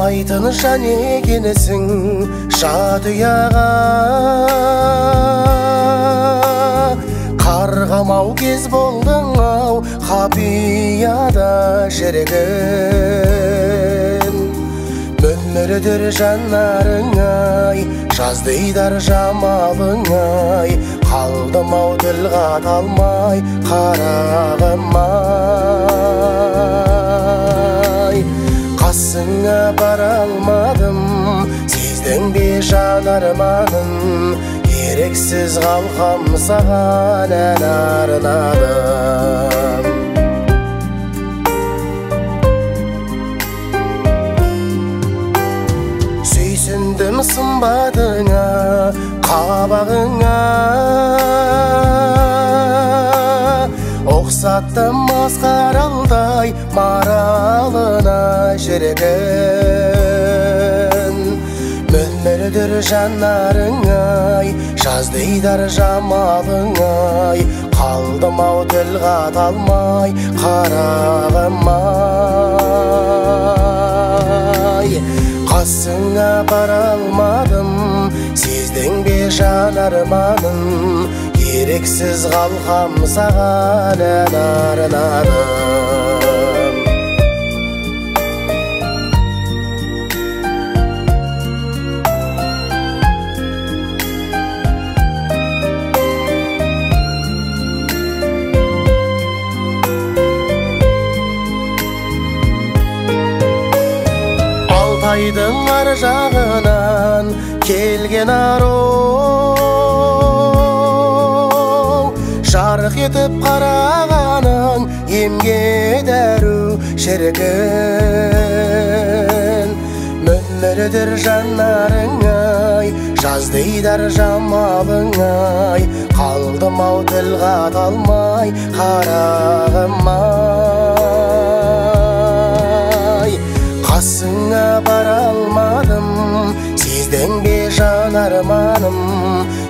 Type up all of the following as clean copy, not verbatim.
Алмайтын жан екенсің жат ұяға, қарғамау кез болдың ау қапияда жүрегін. Мөмірдір жанарың ай, жаздыйдар жамалың ай, қалдым ау тіл қата алмай қарағым ай. Қасыңа бара алмадым, сездің бе жан арманым, ерексіз қалқам саған ән арнадым. Сүйсіндім сымбатыңа, қабағыңа, оқсаттым масқаралдай маралына жүрегін. Мөмірдір жанарың ай, жаздыйдар жамалың ай, қалдым ау тіл қата алмай қарағым ай. Қасыңа бара алмадым, сездің бе жан арманым, ерексіз қалқам саған ән арнадым. Алтайдың ар жағынан келген ару, жарық етіп қарағаның емге дәру шіркін. Мөмірдір жанарың ай, жаздыйдар жамалың ай, қалдым ау тіл қата алмай қарағым ай. Қасыңа бара алмадым, сездің бе жан арманым,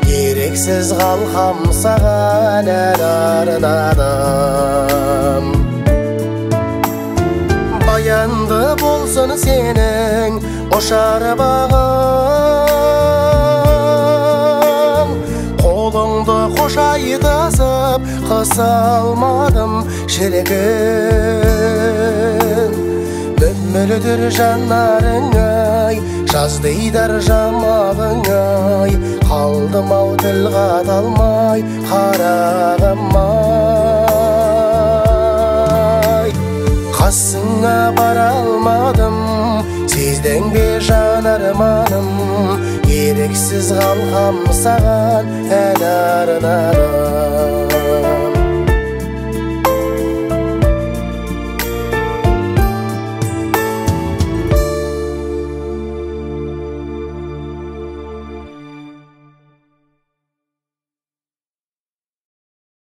ерексіз қалқам саған ән арнадым. Баянды болсын сенің ошар бағың, қолыңды қошайтасып қыса алмадым шіркін. Мөмірдір жанарың ай, жаздыйдар жамалың ай, қалдым ау тіл қата алмай қарағым ай. Қасыңа бара алмадым, сездің бе жан арманым, ерексіз қалқам саған ән арнадым.